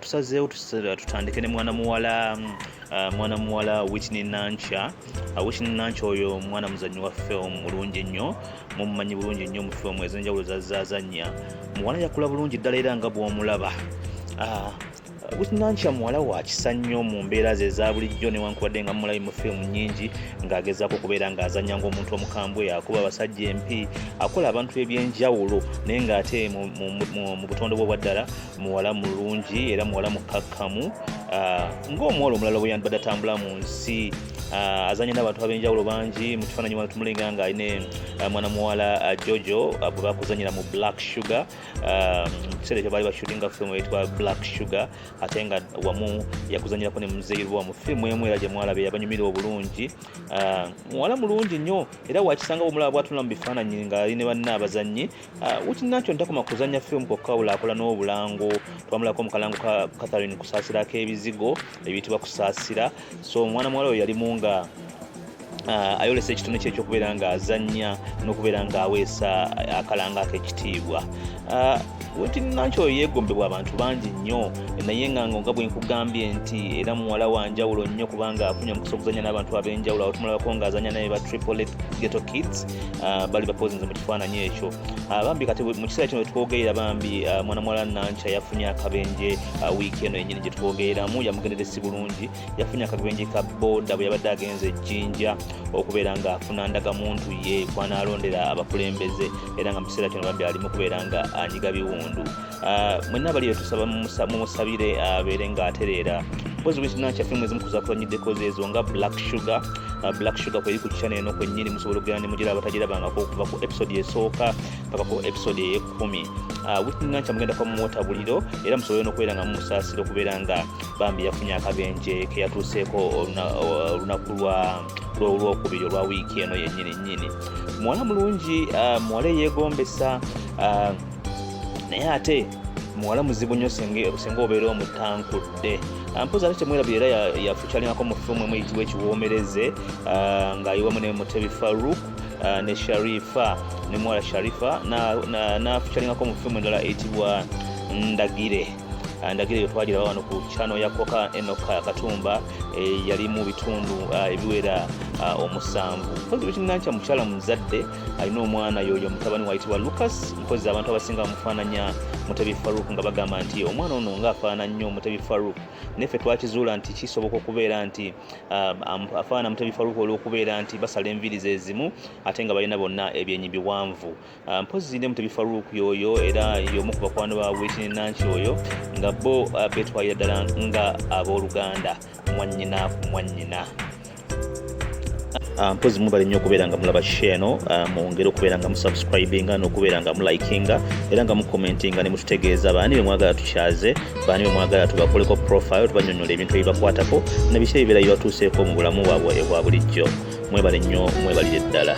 tusazeewo tutandike ne mwana muwala Whitney Nankya. Whitney Nankya oyo mwana muzannyi wa film mulungi nnyo, mumumanyi bulungi nnyo mu film ez'enjawulo zazanya. Muwala yakula bulungi ddala era nga bw'omulaba. Whitney Nankya muwala wa kisa nnyo mu mbeera ze eza bulijjo, newankubadde nga mulabi mu firimu nnyingi ng'agezaako okubeera ng'azannya ng'omuntu omukambwe, akuba abasajja empi, akola abantu ebyenjawulo, naye ng'ate mu butonde bwe bwaddala muwala mulungi era muwala mukkakkamu, ng'omuwala omulala bwe yandibadde atambula mu nsi. Azanya n'abantu ab'enjawulo bangi. Mu kifaananyi wano tumulenga nga ayina mwana muwala Jojo bwe bakuzanyira mu Black Sugar, mu kiseera ekyo baali bashootinga firimu eyitibwa Black Sugar, ate nga wamu yakuzanyirako ne muzeeyirwa mu firimu emu era gye mwalaba yabanyumira obulungi. Muwala mulungi nnyo era wakisanga omulaba bw'atunula mu bifaananyi ng'ali ne banne abazannyi. Whitney Nankya ntakoma kuzannya firimu kokka, wabula akola n'obulango. Twamulako mu kalango ka Catherine kusaasirako ebizigo ebiyitibwa kusaasira. So omwana muwala oyo yalimu nga ayolesa ekitundu kye ekyokubeera ng'azannya n'okubeera ng'aweesa akalanga ak'ekitiibwa. Whitney Nankya oyo yeegombebwa abantu bangi nnyo, naye nga bwe nkugambye nti era muwala wa njawulo nnyo kubanga afunye omukisa okuzannya n'abantu ab'enjawulo. Awo tumulabako ng'azannya naye ba Triple Ghetto Kids, bali bapozinze mu kifaananyi ekyo. Bambi kati mu kiseera kino twogera bambi mwana muwala Nankya yafunye akabenje wiiki eno yennyini gye twogereramu, yamugendera si bulungi. Yafunye akabenje ka booda bwe yabadde agenze Jinja okubeera ng'afuna ndagamuntu ye kwanaalondera abakulembeze, era nga mu kiseera kino bambi ali mu kubeera nga anyiga biwundu. Mwenna bali tusaba mumusabire abeere ng'atereera. Mpozi Whitney Nankya firimu ezimu kuzakwanyiddeko zeezo nga Black Sugar. Black Sugar kweri ku channel eno kwennyini musobola okugenda ne mugira abatagirabangako okuva ku episode esooka paka ku episode ey'ekumi. Whitney Nankya mugenda kwamuwota buliro era musobole n'okubeera nga mumusaasira okubeera nga bambi yafunye akabenje ke yatuuseeko olunaku olwokubiri olwa wiiki eno yennyini. Muwala mulungi, muwala eyeegombesa, naye ate muwala muzibu nnyo singa obeera omutankudde. Mpozi ate temwerabira era yafukyalingako mu firimu emu eyitibwa Ekiwoomereze, ng'ayiwamu ne Mutebi Farouk ne Sharifa ne muwala Sharifa, n'afukyalingako mu firimu endala eyitibwa Ndagire yo twagiraba wano ku channel ya Koka Enoka Katumba, yali mu bitundu ebiwera 7. Mpozi Whitney Nankya mukyala muzadde, alina omwana yoyo mutabani wayitibwa Lucas. Mpozi abantu abasinga bamufaananya Mutebi Farouk nga bagamba nti omwana ono ng'afaana nnyo Mutebi Farouk, neffe twakizuula nti kisoboka okubeera nti afaana Mutebi Farouk olw'okubeera nti basala enviiri ze zimu ate nga balina bonna ebyenyi biwanvu. Mpozi ne Mutebi Farouk yoyo era y'omu ku bakwano ba Whitney Nankya oyo, nga bo betwalira ddala nga abooluganda, mwannyina ku mwannyina. Mpozi mubali nnyo okubeera nga mulaba channel, mwongere okubeera nga musubscribinga n'okubeera nga mulikinga era nga mukomentinga ne mututegeeza baani be mwagala tukyaze, baani be mwagala tubakoleko profile, tubannyonnyola ebintu ebibakwatako ne biki ebibeera bibatuuseeko mu bulamu bwabwe obwa bulijjo. Mwebale nnyo, mwebalire ddala.